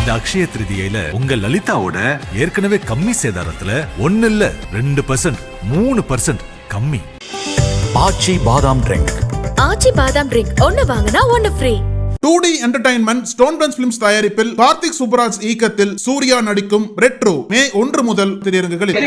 இந்த அக்ஷய திருதியில உங்க லலிதாவோட ஏற்கனவே கம்மி சேதாரத்துல 1 இல்ல 2%, 3% கம்மி. ஆச்சி பாதாம் ட்ரிங்க். ஆச்சி பாதாம் ட்ரிங்க் ஒன்னு வாங்கினா ஒன்னு free. 2D entertainment stone bench films தயாரிப்பில் கார்த்திக் சுப்பராஜ் இயக்கத்தில் சூர்யா நடிக்கும் ரெட்ரோ மே 1 முதல் திரையரங்குகளில்.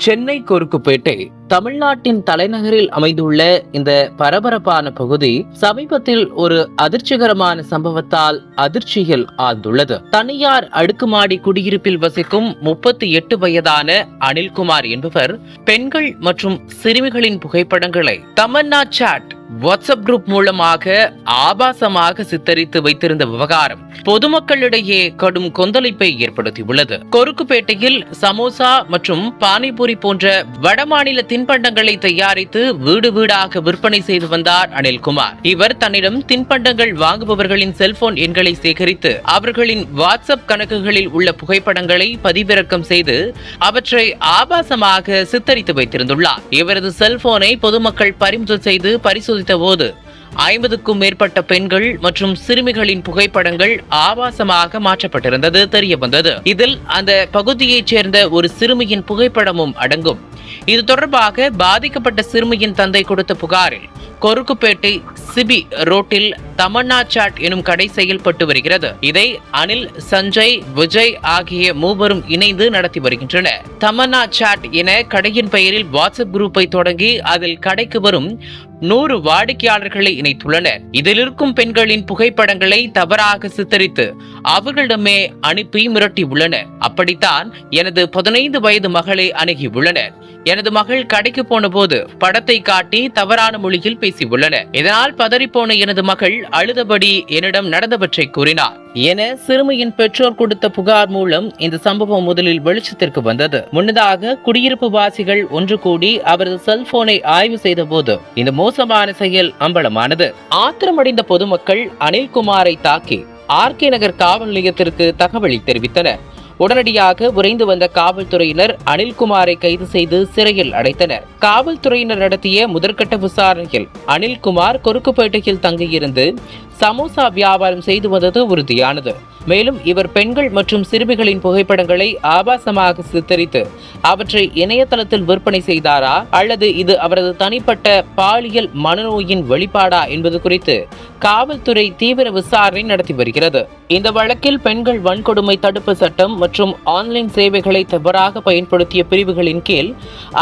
சென்னை கொருக்குப்பேட்டை தமிழ்நாட்டின் தலைநகரில் அமைந்துள்ள இந்த பரபரப்பான பகுதி சமீபத்தில் ஒரு அதிர்ச்சிகரமான சம்பவத்தால் அதிர்ச்சியில் ஆழ்ந்துள்ளது. தனியார் அடுக்குமாடி குடியிருப்பில் வசிக்கும் 38 வயதான அனில்குமார் என்பவர் பெண்கள் மற்றும் சிறுமிகளின் புகைப்படங்களை தமன்னா சாட் வாட்ஸ்அப் குரூப் மூலமாக ஆபாசமாக சித்தரித்து வைத்திருந்த விவகாரம் பொதுமக்களிடையே கடும் கொந்தளிப்பை ஏற்படுத்தியுள்ளது. கொருக்குப்பேட்டையில் சமோசா மற்றும் பானிபூரி போன்ற வடமாநில தின்பண்டங்களை தயாரித்து வீடு வீடாக விற்பனை செய்து வந்தார் அனில்குமார். இவர் தன்னிடம் தின்பண்டங்கள் வாங்குபவர்களின் செல்போன் எண்களை சேகரித்து அவர்களின் வாட்ஸ்அப் கணக்குகளில் உள்ள புகைப்படங்களை பதிவிறக்கம் செய்து அவற்றை ஆபாசமாக சித்தரித்து வைத்திருந்துள்ளார். இவரது செல்போனை பொதுமக்கள் பறிமுதல் செய்து பரிசோதித்த போது 50க்கும் மேற்பட்ட பெண்கள் மற்றும் சிறுமிகளின் புகைப்படங்கள் ஆபாசமாக மாற்றப்பட்டிருந்தது தெரிய வந்தது. இதில் அந்த பகுதியைச் சேர்ந்த ஒரு சிறுமியின் புகைப்படமும் அடங்கும். இது தொடர்பாக பாதிக்கப்பட்ட சிறுமியின் தந்தை கொடுத்த புகாரில் கொருக்குப்பேட்டை சிபி ரோட்டில் தமன்னா சாட் எனும் கடை செயல்பட்டு வருகிறது. இதை அனில், சஞ்சய், விஜய் ஆகிய மூவரும் இணைந்து நடத்தி வருகின்றனர். தமன்னா சாட் என கடையின் பெயரில் வாட்ஸ்அப் குரூப்பை தொடங்கி அதில் கடைக்கு வரும் 100 வாடிக்கையாளர்களை இணைத்துள்ளனர். இதில் இருக்கும் பெண்களின் புகைப்படங்களை தவறாக சித்தரித்து அவர்களிடமே அனுப்பி மிரட்டியுள்ளனர். அப்படித்தான் எனது 15 வயது மகளை அணுகியுள்ளனர். எனது மகள் கடைக்கு போன போது படத்தை காட்டி தவறான மொழியில் பேசியுள்ளனர். இதனால் பதறிப்போன எனது மகள் அழுதபடி என்னிடம் நடந்தவற்றை கூறினார் என சிறுமியின் பெற்றோர் கொடுத்த புகார் மூலம் இந்த சம்பவம் முதலில் வெளிச்சத்திற்கு வந்தது. முன்னதாக குடியிருப்பு வாசிகள் ஒன்று கூடி அவரது செல்போனை ஆய்வு செய்த போது இந்த மோசமான செயல் அம்பலமானது. ஆத்திரமடைந்த பொதுமக்கள் அனில்குமாரை தாக்கி ஆர்கே நகர் காவல் நிலையத்திற்கு தகவலை தெரிவித்தனர். உடனடியாக விரைந்து வந்த காவல்துறையினர் அனில்குமாரை கைது செய்து சிறையில் அடைத்தனர். காவல்துறையினர் நடத்திய முதற்கட்ட விசாரணையில் அனில்குமார் கொருக்குப்பேட்டையில் தங்கியிருந்து சமோசா வியாபாரம் செய்து வந்தது உறுதியானது. மேலும் இவர் பெண்கள் மற்றும் சிறுமிகளின் புகைப்படங்களை ஆபாசமாக சித்தரித்து அவற்றை இணையதளத்தில் விற்பனை செய்தாரா அல்லது இது அவரது தனிப்பட்ட பாலியல் மனநோயின் வெளிப்பாடா என்பது குறித்து காவல்துறை தீவிர விசாரணை நடத்தி வருகிறது. இந்த வழக்கில் பெண்கள் வன்கொடுமை தடுப்பு சட்டம் மற்றும் ஆன்லைன் சேவைகளை தவறாக பயன்படுத்திய பிரிவுகளின் கீழ்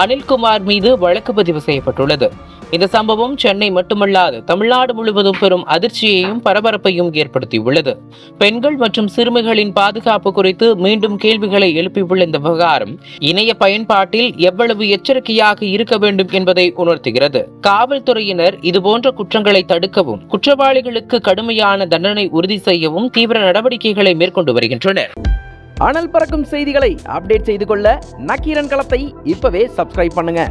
அனில்குமார் மீது வழக்கு பதிவு செய்யப்பட்டுள்ளது. இந்த சம்பவம் சென்னை மட்டுமல்லாது தமிழ்நாடு முழுவதும் பெரும் அதிர்ச்சியையும் பரபரப்பையும் ஏற்படுத்தியுள்ளது. பெண்கள் மற்றும் சிறுமிகளின் பாதுகாப்பு குறித்து மீண்டும் கேள்விகளை எழுப்பியுள்ள இந்த விவகாரம் இணைய பயன்பாட்டில் எவ்வளவு எச்சரிக்கையாக இருக்க வேண்டும் என்பதை உணர்த்துகிறது. காவல்துறையினர் இதுபோன்ற குற்றங்களை தடுக்கவும் குற்றவாளிகளுக்கு கடுமையான தண்டனை உறுதி செய்யவும் தீவிர நடவடிக்கைகளை மேற்கொண்டு வருகின்றனர். அனல் பறக்கும் செய்திகளை அப்டேட் செய்து கொள்ள நக்கீரன் களத்தை இப்பவே சப்ஸ்கிரைப் பண்ணுங்க.